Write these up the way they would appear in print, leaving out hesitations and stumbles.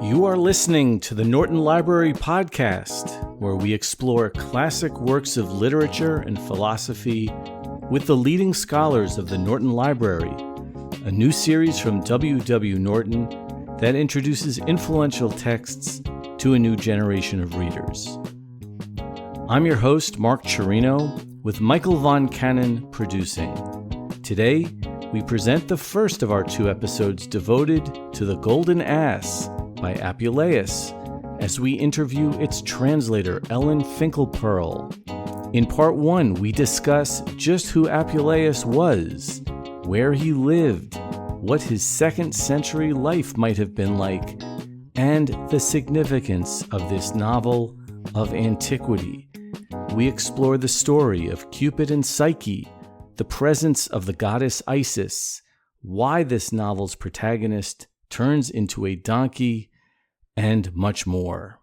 You are listening to the Norton Library Podcast, where we explore classic works of literature and philosophy with the leading scholars of the Norton Library, a new series from W. Norton that introduces influential texts to a new generation of readers. I'm your host, Mark Chirino, with Michael Von Cannon producing. Today, we present the first of our two episodes devoted to The Golden Ass by Apuleius, as we interview its translator, Ellen Finkelpearl. In part one, we discuss just who Apuleius was, where he lived, what his second-century life might have been like, and the significance of this novel of antiquity. We explore the story of Cupid and Psyche, the presence of the goddess Isis, why this novel's protagonist turns into a donkey, and much more.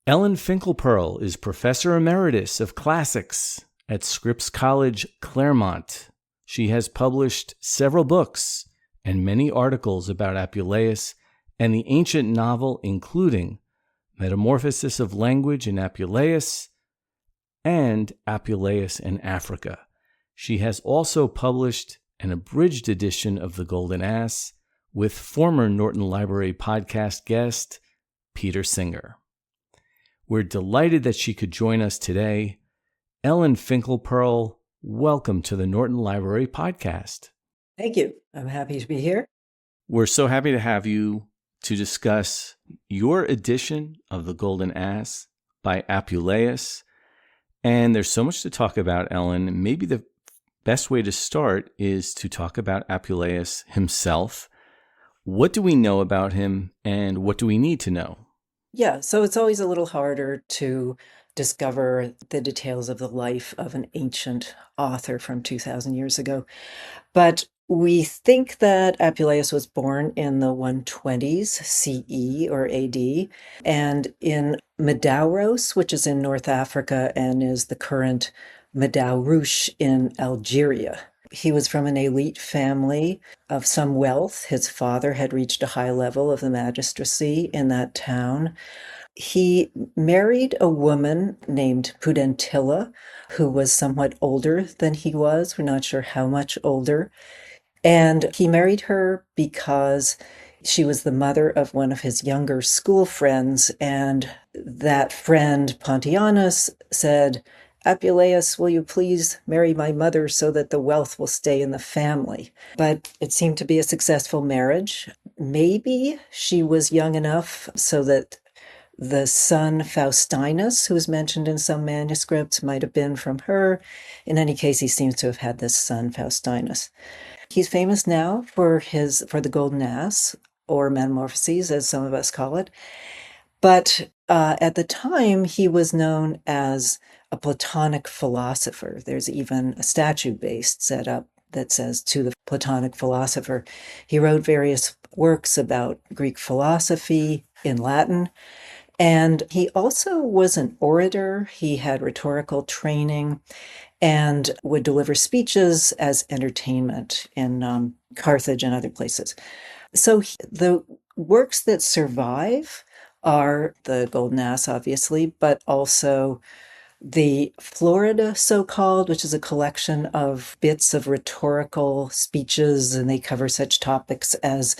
Ellen Finkelpearl is Professor Emeritus of Classics at Scripps College, Claremont. She has published several books and many articles about Apuleius and the ancient novel, including Metamorphosis of Language in Apuleius and Apuleius in Africa. She has also published an abridged edition of The Golden Ass with former Norton Library podcast guest, Peter Singer. We're delighted that she could join us today. Ellen Finkelpearl, welcome to the Norton Library podcast. Thank you. I'm happy to be here. We're so happy to have you to discuss your edition of The Golden Ass by Apuleius. And there's so much to talk about, Ellen. Maybe the best way to start is to talk about Apuleius himself. What do we know about him, and what do we need to know? Yeah, so it's always a little harder to discover the details of the life of an ancient author from 2,000 years ago. But we think that Apuleius was born in the 120s CE or AD, and in Madauros, which is in North Africa and is the current Madaurouche in Algeria. He was from an elite family of some wealth. His father had reached a high level of the magistracy in that town. He married a woman named Pudentilla, who was somewhat older than he was. We're not sure how much older. And he married her because she was the mother of one of his younger school friends. And that friend, Pontianus, said, "Apuleius, will you please marry my mother so that the wealth will stay in the family?" But it seemed to be a successful marriage. Maybe she was young enough so that the son Faustinus, who is mentioned in some manuscripts, might have been from her. In any case, he seems to have had this son Faustinus. He's famous now for the Golden Ass, or Metamorphoses, as some of us call it. But at the time, he was known as a Platonic philosopher. There's even a statue set up that says, "To the Platonic philosopher." He wrote various works about Greek philosophy in Latin. And he also was an orator. He had rhetorical training and would deliver speeches as entertainment in Carthage and other places. So the works that survive are the Golden Ass, obviously, but also the Florida, so-called, which is a collection of bits of rhetorical speeches, and they cover such topics as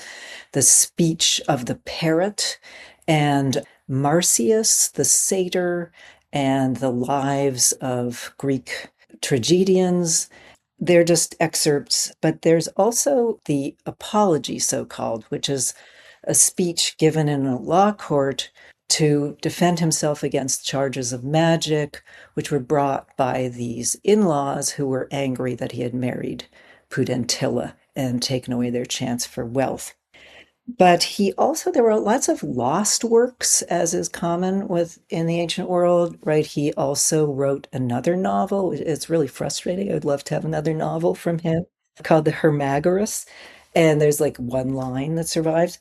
the speech of the parrot and Marsyas, the satyr, and the lives of Greek tragedians. They're just excerpts, but there's also the Apology, so-called, which is a speech given in a law court to defend himself against charges of magic, which were brought by these in-laws who were angry that he had married Pudentilla and taken away their chance for wealth. But there were lots of lost works, as is common in the ancient world, right? He also wrote another novel. It's really frustrating. I would love to have another novel from him called The Hermagoras. And there's like one line that survives.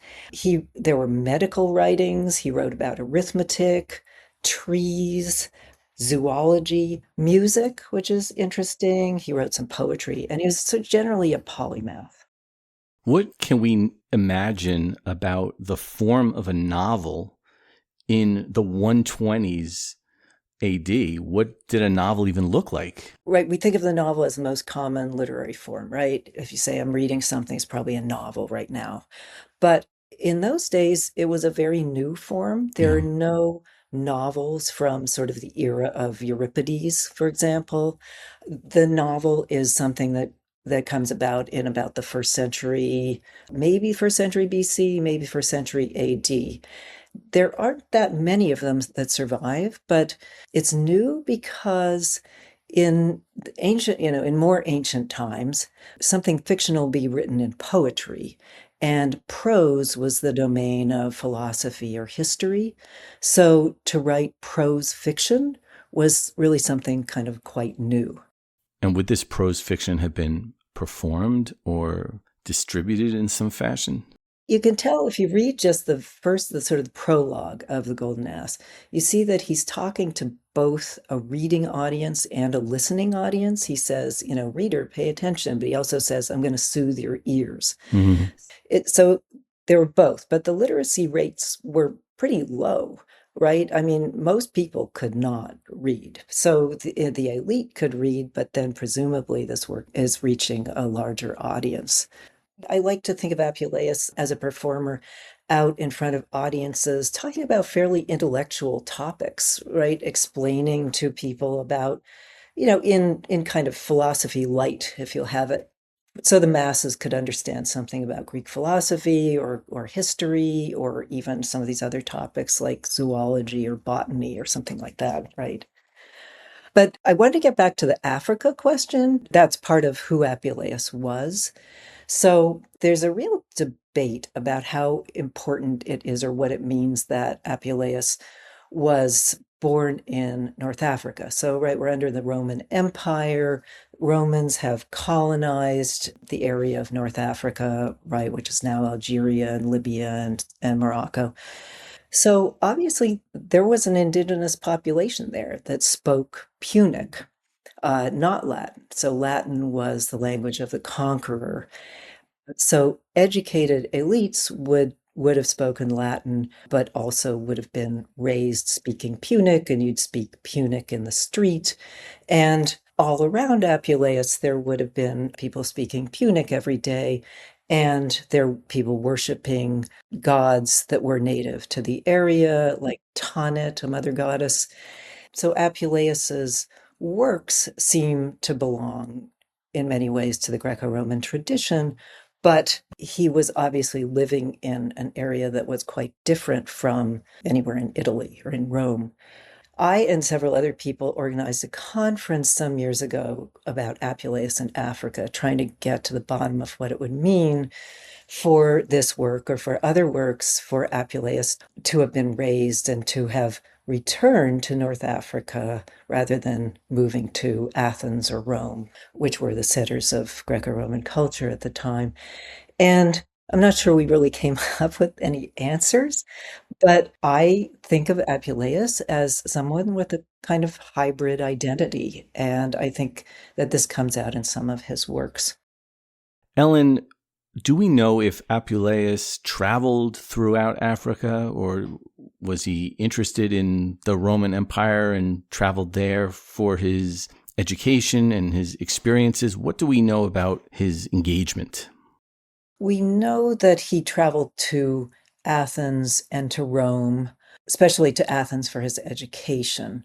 There were medical writings. He wrote about arithmetic, trees, zoology, music, which is interesting. He wrote some poetry, and he was generally a polymath. What can we imagine about the form of a novel in the 120s AD? What did a novel even look like? Right. We think of the novel as the most common literary form, right? If you say I'm reading something, it's probably a novel right now. But in those days, it was a very new form. There are Yeah. no novels from sort of the era of Euripides, for example. The novel is something that comes about in about the first century, maybe first century BC, maybe first century AD. There aren't that many of them that survive, but it's new because in ancient, in more ancient times, something fictional be written in poetry, and prose was the domain of philosophy or history. So to write prose fiction was really something kind of quite new. And would this prose fiction have been performed or distributed in some fashion? You can tell if you read just the sort of the prologue of The Golden Ass, you see that he's talking to both a reading audience and a listening audience. He says, reader, pay attention, but he also says, I'm going to soothe your ears. Mm-hmm. So there were both, but the literacy rates were pretty low, right? I mean, most people could not read. So the elite could read, but then presumably this work is reaching a larger audience. I like to think of Apuleius as a performer out in front of audiences talking about fairly intellectual topics, right? Explaining to people about, in kind of philosophy light, if you'll have it. So the masses could understand something about Greek philosophy or history, or even some of these other topics like zoology or botany or something like that, right? But I wanted to get back to the Africa question. That's part of who Apuleius was. So there's a real debate about how important it is or what it means that Apuleius was born in North Africa. So, right, we're under the Roman Empire. Romans have colonized the area of North Africa, right, which is now Algeria and Libya and Morocco. So obviously there was an indigenous population there that spoke Punic, not Latin. So Latin was the language of the conqueror. So educated elites would have spoken Latin, but also would have been raised speaking Punic, and you'd speak Punic in the street. And all around Apuleius, there would have been people speaking Punic every day, and there were people worshiping gods that were native to the area, like Tanit, a mother goddess. So Apuleius's works seem to belong in many ways to the Greco-Roman tradition, but he was obviously living in an area that was quite different from anywhere in Italy or in Rome. I and several other people organized a conference some years ago about Apuleius in Africa, trying to get to the bottom of what it would mean for this work or for other works for Apuleius to have been raised and to have returned to North Africa rather than moving to Athens or Rome, which were the centers of Greco-Roman culture at the time. And I'm not sure we really came up with any answers, but I think of Apuleius as someone with a kind of hybrid identity. And I think that this comes out in some of his works. Ellen, do we know if Apuleius traveled throughout Africa, or was he interested in the Roman Empire and traveled there for his education and his experiences? What do we know about his engagement? We know that he traveled to Athens and to Rome, especially to Athens for his education.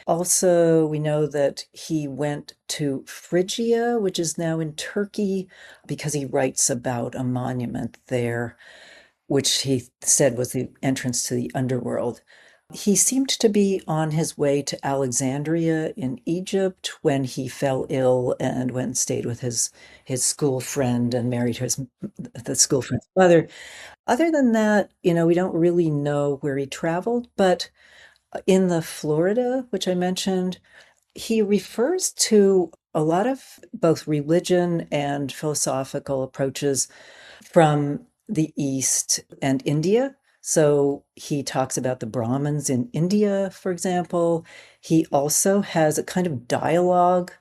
Also, we know that he went to Phrygia, which is now in Turkey, because he writes about a monument there, which he said was the entrance to the underworld. He seemed to be on his way to Alexandria in Egypt when he fell ill and went and stayed with his school friend and married the school friend's mother. Other than that, we don't really know where he traveled, but in the Florida, which I mentioned, he refers to a lot of both religion and philosophical approaches from the East and India. So he talks about the Brahmins in India, for example. He also has a kind of dialogue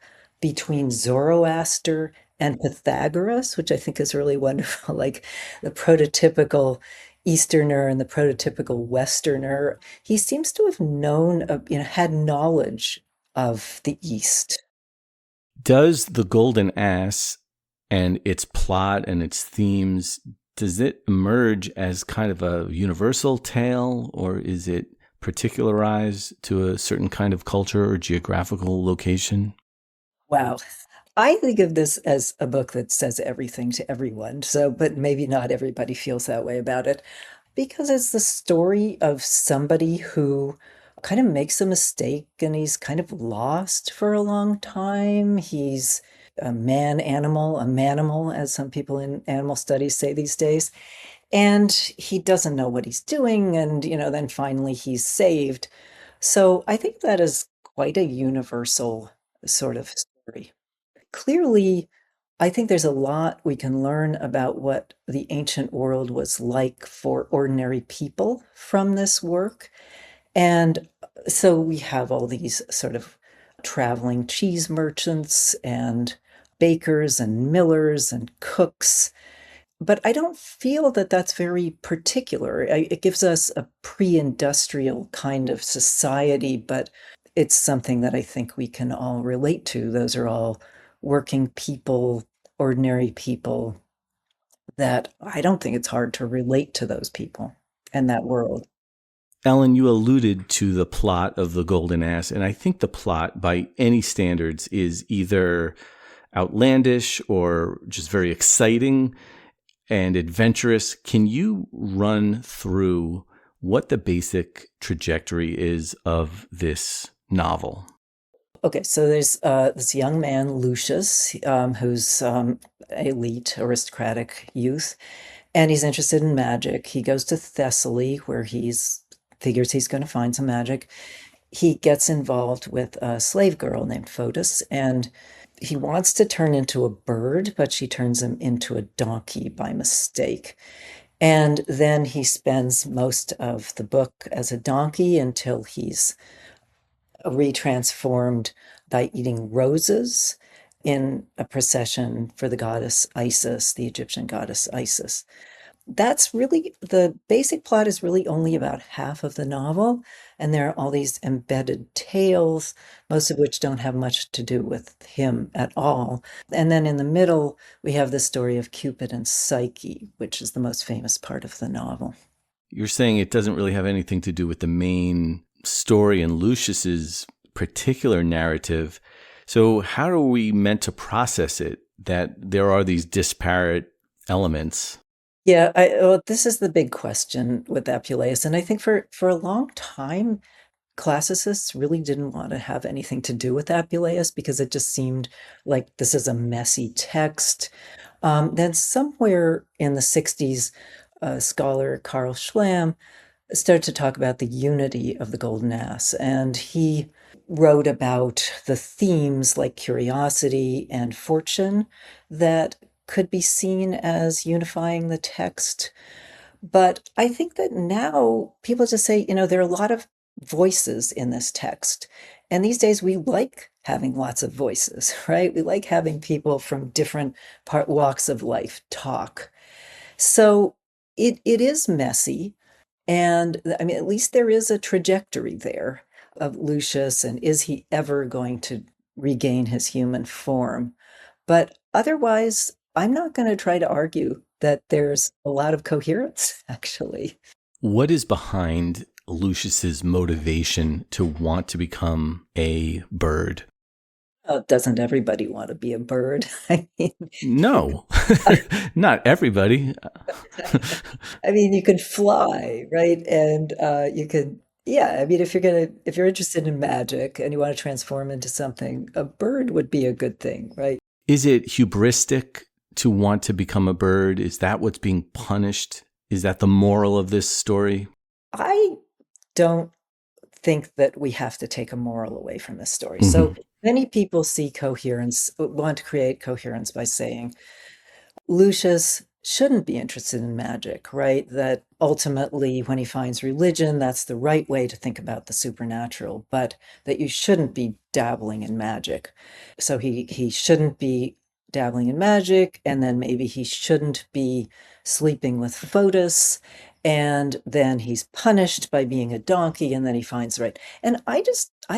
between Zoroaster and Pythagoras, which I think is really wonderful, like the prototypical Easterner and the prototypical Westerner. He seems to have known, had knowledge of the East. Does The Golden Ass and its plot and its themes, does it emerge as kind of a universal tale, or is it particularized to a certain kind of culture or geographical location? Wow. I think of this as a book that says everything to everyone. So, but maybe not everybody feels that way about it because it's the story of somebody who kind of makes a mistake and he's kind of lost for a long time. He's a man animal, a manimal, as some people in animal studies say these days. And he doesn't know what he's doing. And, then finally he's saved. So I think that is quite a universal sort of story. Clearly, I think there's a lot we can learn about what the ancient world was like for ordinary people from this work. And so we have all these sort of traveling cheese merchants and bakers and millers and cooks. But I don't feel that that's very particular. It gives us a pre-industrial kind of society, but it's something that I think we can all relate to. Those are all working people, ordinary people, that I don't think it's hard to relate to those people and that world. Ellen, you alluded to the plot of The Golden Ass, and I think the plot, by any standards, is either outlandish or just very exciting and adventurous. Can you run through what the basic trajectory is of this novel? Okay, so there's this young man, Lucius, who's elite, aristocratic youth, and he's interested in magic. He goes to Thessaly, where he's figures he's going to find some magic. He gets involved with a slave girl named Fotis, and he wants to turn into a bird, but she turns him into a donkey by mistake. And then he spends most of the book as a donkey until he's retransformed by eating roses in a procession for the goddess Isis, the Egyptian goddess Isis. That's really the basic plot is really only about half of the novel, and there are all these embedded tales, most of which don't have much to do with him at all. And then in the middle, we have the story of Cupid and Psyche, which is the most famous part of the novel. You're saying it doesn't really have anything to do with the main story and Lucius's particular narrative. So how are we meant to process it, that there are these disparate elements? Yeah, well, this is the big question with Apuleius, and I think for a long time, classicists really didn't want to have anything to do with Apuleius because it just seemed like this is a messy text. Then somewhere in the 60s, scholar Carl Schlam started to talk about the unity of the Golden Ass, and he wrote about the themes like curiosity and fortune that could be seen as unifying the text. But I think that now people just say, there are a lot of voices in this text. And these days we like having lots of voices, right? We like having people from different walks of life talk. So it is messy. And I mean, at least there is a trajectory there of Lucius, and is he ever going to regain his human form? But otherwise, I'm not going to try to argue that there's a lot of coherence, actually. What is behind Lucius's motivation to want to become a bird? Doesn't everybody want to be a bird? I mean, No, not everybody. I mean, you can fly, right? And you can, yeah. I mean, if you're interested in magic and you want to transform into something, a bird would be a good thing, right? Is it hubristic to want to become a bird? Is that what's being punished? Is that the moral of this story? I don't think that we have to take a moral away from this story. Mm-hmm. So many people see coherence, want to create coherence by saying Lucius shouldn't be interested in magic, right? That ultimately, when he finds religion, that's the right way to think about the supernatural, but that you shouldn't be dabbling in magic. So he shouldn't be dabbling in magic, and then maybe he shouldn't be sleeping with Fotis, and then he's punished by being a donkey, and then he finds right. And I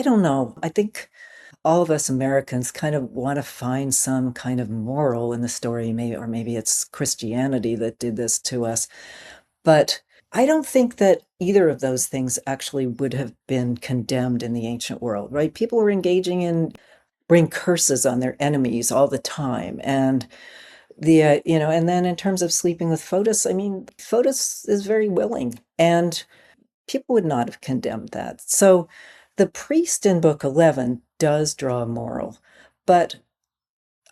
don't know. I think all of us Americans kind of want to find some kind of moral in the story, maybe, or maybe it's Christianity that did this to us. But I don't think that either of those things actually would have been condemned in the ancient world, right? People were engaging in bring curses on their enemies all the time. And and then in terms of sleeping with Fotis, I mean, Fotis is very willing, and people would not have condemned that. So the priest in book 11 does draw a moral, but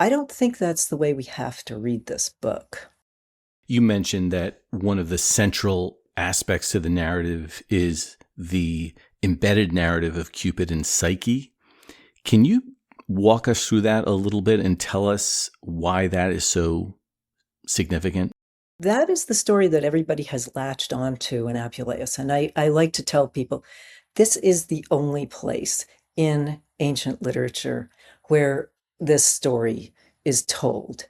I don't think that's the way we have to read this book. You mentioned that one of the central aspects to the narrative is the embedded narrative of Cupid and Psyche. Can you walk us through that a little bit and tell us why that is so significant? That is the story that everybody has latched onto in Apuleius. And I like to tell people, this is the only place in ancient literature where this story is told.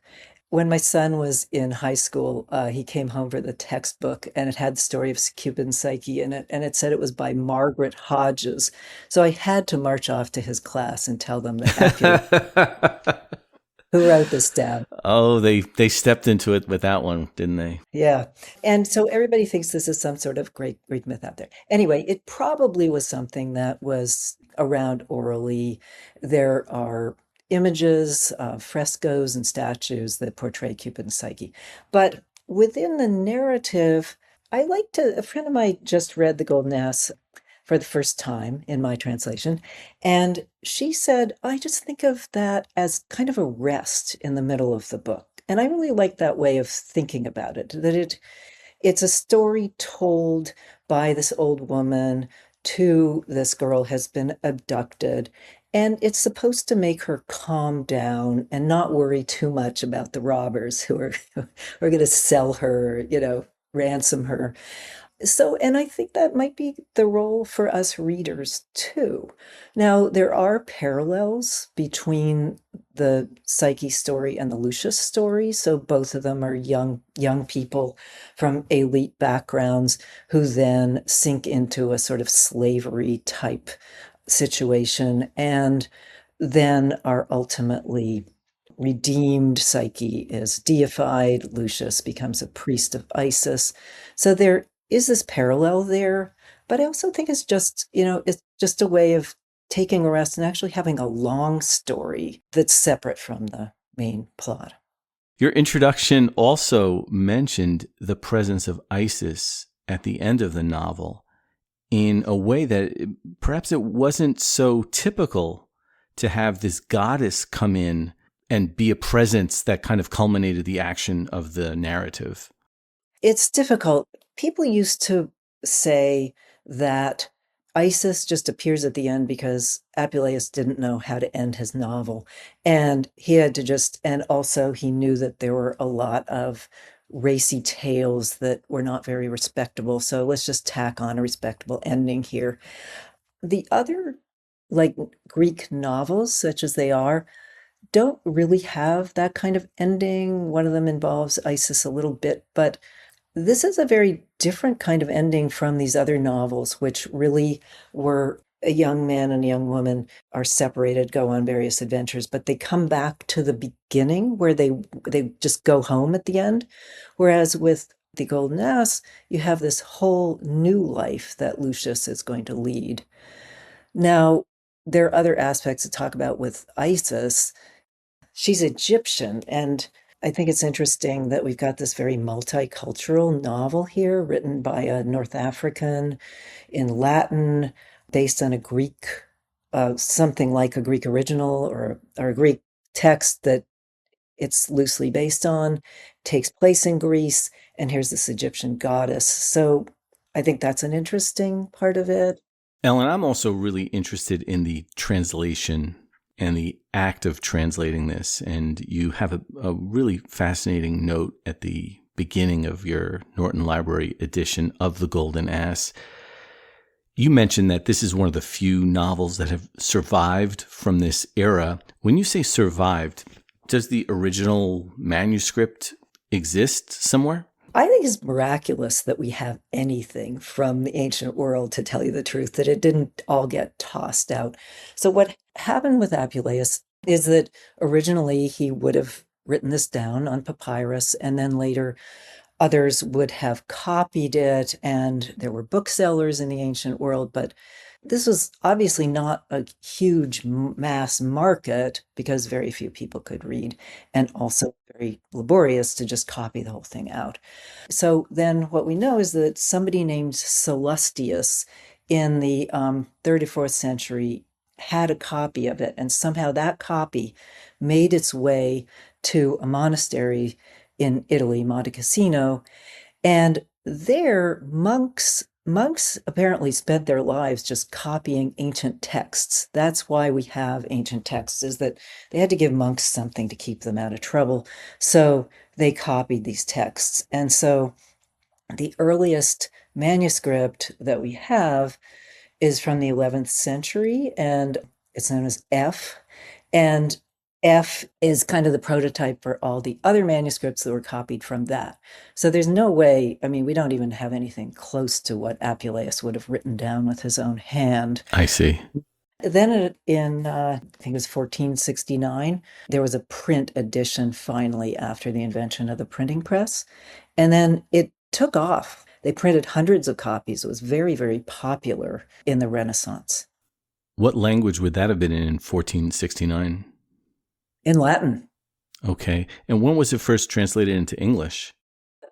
When my son was in high school, he came home for the textbook, and it had the story of Cupid and Psyche in it, and it said it was by Margaret Hodges. So I had to march off to his class and tell them that who wrote this down. Oh, they stepped into it with that one, didn't they? Yeah. And so everybody thinks this is some sort of great Greek myth out there. Anyway, it probably was something that was around orally. There are images, frescoes and statues that portray Cupid and Psyche. But within the narrative, a friend of mine just read The Golden Ass for the first time in my translation. And she said, I just think of that as kind of a rest in the middle of the book. And I really like that way of thinking about it, that it's a story told by this old woman to this girl has been abducted. And it's supposed to make her calm down and not worry too much about the robbers who are going to sell her, ransom her. So, and I think that might be the role for us readers too. Now, there are parallels between the Psyche story and the Lucius story. So both of them are young people from elite backgrounds who then sink into a sort of slavery type situation and then are ultimately redeemed. Psyche is deified. Lucius becomes a priest of Isis. So there is this parallel there, but I also think it's just a way of taking a rest and actually having a long story that's separate from the main plot. Your introduction also mentioned the presence of Isis at the end of the novel in a way that perhaps it wasn't so typical to have this goddess come in and be a presence that kind of culminated the action of the narrative. It's difficult. People used to say that Isis just appears at the end because Apuleius didn't know how to end his novel. And he had to and also he knew that there were a lot of racy tales that were not very respectable. So let's just tack on a respectable ending here. The other, like Greek novels, such as they are, don't really have that kind of ending. One of them involves Isis a little bit, but this is a very different kind of ending from these other novels, which really were a young man and a young woman are separated, go on various adventures, but they come back to the beginning where they just go home at the end. Whereas with The Golden Ass, you have this whole new life that Lucius is going to lead. Now, there are other aspects to talk about with Isis. She's Egyptian, and I think it's interesting that we've got this very multicultural novel here written by a North African in Latin, based on a Greek, something like a Greek original or a Greek text that it's loosely based on, takes place in Greece, and here's this Egyptian goddess. So I think that's an interesting part of it. Ellen, I'm also really interested in the translation and the act of translating this. And you have a really fascinating note at the beginning of your Norton Library edition of The Golden Ass. You mentioned that this is one of the few novels that have survived from this era. When you say survived, Does the original manuscript exist somewhere? I think it's miraculous that we have anything from the ancient world, to tell you the truth, that it didn't all get tossed out. So, what happened with Apuleius is that originally he would have written this down on papyrus, and then later others would have copied it, and there were booksellers in the ancient world, but this was obviously not a huge mass market because very few people could read, and also very laborious to just copy the whole thing out. So then what we know is that somebody named Sallustius in the third or fourth century had a copy of it, and somehow that copy made its way to a monastery in Italy, Monte Cassino, and there monks apparently spent their lives just copying ancient texts. That's why we have ancient texts, is that they had to give monks something to keep them out of trouble. So they copied these texts. And so the earliest manuscript that we have is from the 11th century, and it's known as F. And F is kind of the prototype for all the other manuscripts that were copied from that. So there's no way, I mean, we don't even have anything close to what Apuleius would have written down with his own hand. I see. Then in, I think it was 1469, there was a print edition finally after the invention of the printing press. And then it took off. They printed hundreds of copies. It was very, very popular in the Renaissance. What language would that have been in 1469? In Latin. Okay. And when was it first translated into English?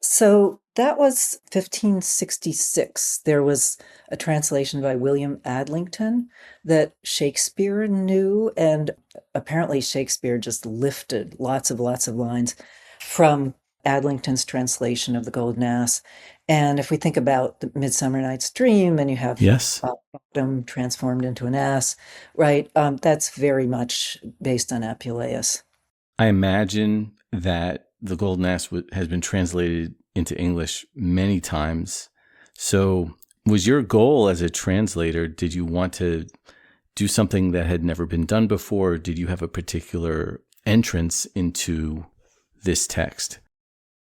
So that was 1566. There was a translation by William Adlington that Shakespeare knew, and apparently Shakespeare just lifted lots of lines from Adlington's translation of the Golden Ass. And if we think about the Midsummer Night's Dream, and you have Yes. Autumn transformed into an ass, right? That's very much based on Apuleius. I imagine that the Golden Ass has been translated into English many times. So was your goal as a translator, did you want to do something that had never been done before? Or did you have a particular entrance into this text?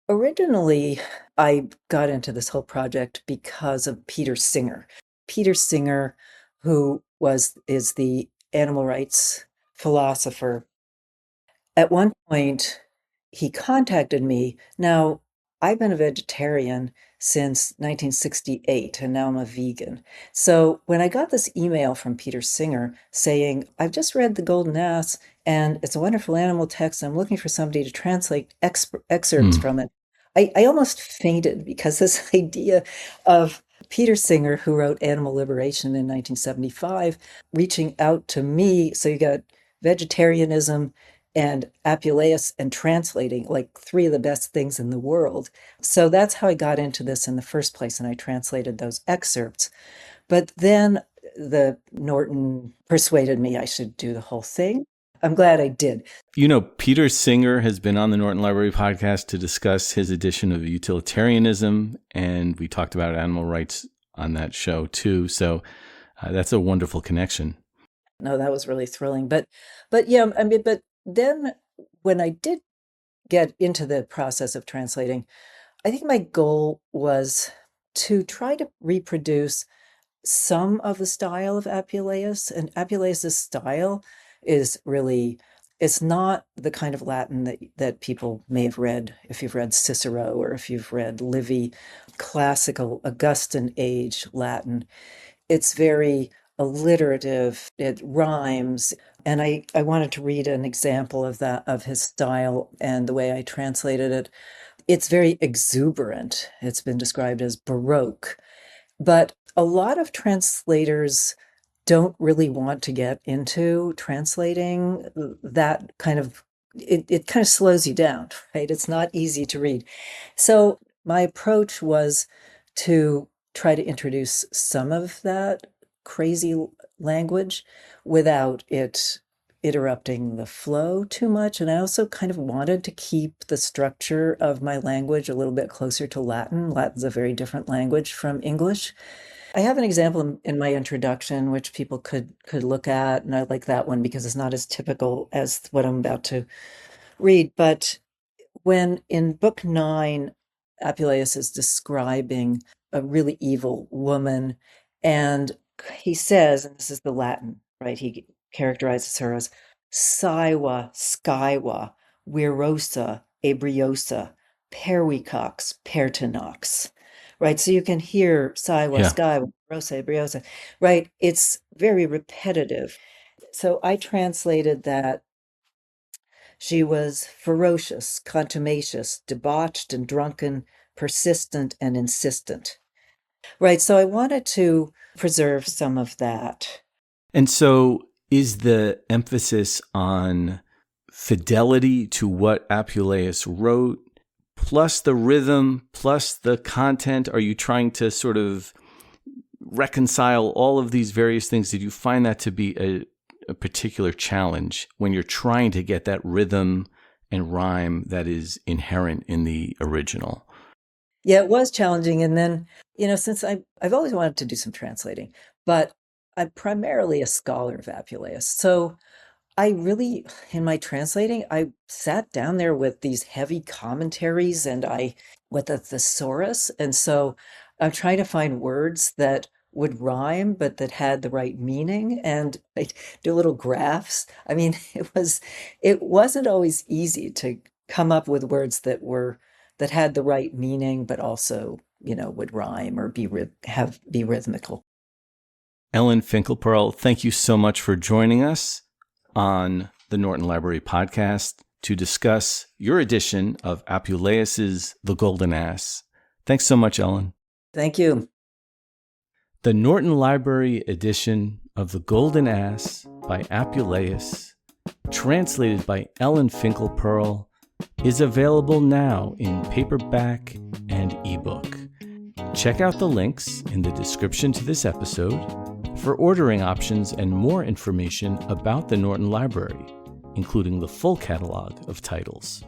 Originally, I got into this whole project because of Peter Singer. Peter Singer, who is the animal rights philosopher. At one point, he contacted me. Now, I've been a vegetarian since 1968, and now I'm a vegan. So when I got this email from Peter Singer saying, I've just read The Golden Ass, and it's a wonderful animal text, I'm looking for somebody to translate excerpts from it, I almost fainted, because this idea of Peter Singer, who wrote Animal Liberation in 1975, reaching out to me. So you got vegetarianism and Apuleius and translating, like three of the best things in the world. So that's how I got into this in the first place, and I translated those excerpts. But then the Norton persuaded me I should do the whole thing. I'm glad I did. You know, Peter Singer has been on the Norton Library podcast to discuss his edition of utilitarianism, and we talked about animal rights on that show too. So that's a wonderful connection. No, that was really thrilling. But yeah, I mean, but then when I did get into the process of translating, I think my goal was to try to reproduce some of the style of Apuleius. And Apuleius's style is really, it's not the kind of Latin that people may have read if you've read Cicero or if you've read Livy, classical Augustan age Latin. It's very alliterative, it rhymes. And I wanted to read an example of that, of his style and the way I translated it. It's very exuberant. It's been described as Baroque. But a lot of translators don't really want to get into translating that kind of, it kind of slows you down, right? It's not easy to read. So my approach was to try to introduce some of that crazy language without it interrupting the flow too much. And I also kind of wanted to keep the structure of my language a little bit closer to Latin. Latin's a very different language from English. I have an example in my introduction, which people could look at, and I like that one because it's not as typical as what I'm about to read, but when in book 9, Apuleius is describing a really evil woman, and he says, and this is the Latin, right? He characterizes her as Siwa, Skywa, Virosa, Ebriosa, Perwicox, Pertinox, right? So you can hear Siwa, Yeah. Skywa, Virosa, Ebriosa, right? It's very repetitive. So I translated that she was ferocious, contumacious, debauched and drunken, persistent and insistent. Right. So I wanted to preserve some of that. And so is the emphasis on fidelity to what Apuleius wrote, plus the rhythm, plus the content? Are you trying to sort of reconcile all of these various things? Did you find that to be a particular challenge when you're trying to get that rhythm and rhyme that is inherent in the original? Yeah, it was challenging. And then, since I've always wanted to do some translating, but I'm primarily a scholar of Apuleius. So I really, in my translating, I sat down there with these heavy commentaries and with a thesaurus. And so I'm trying to find words that would rhyme, but that had the right meaning. And I do little graphs. I mean, it wasn't always easy to come up with words that had the right meaning, but also, would rhyme or be rhythmical. Ellen Finkelpearl, thank you so much for joining us on the Norton Library podcast to discuss your edition of Apuleius's The Golden Ass. Thanks so much, Ellen. Thank you. The Norton Library edition of The Golden Ass by Apuleius, translated by Ellen Finkelpearl, is available now in paperback and ebook. Check out the links in the description to this episode for ordering options and more information about the Norton Library, including the full catalog of titles.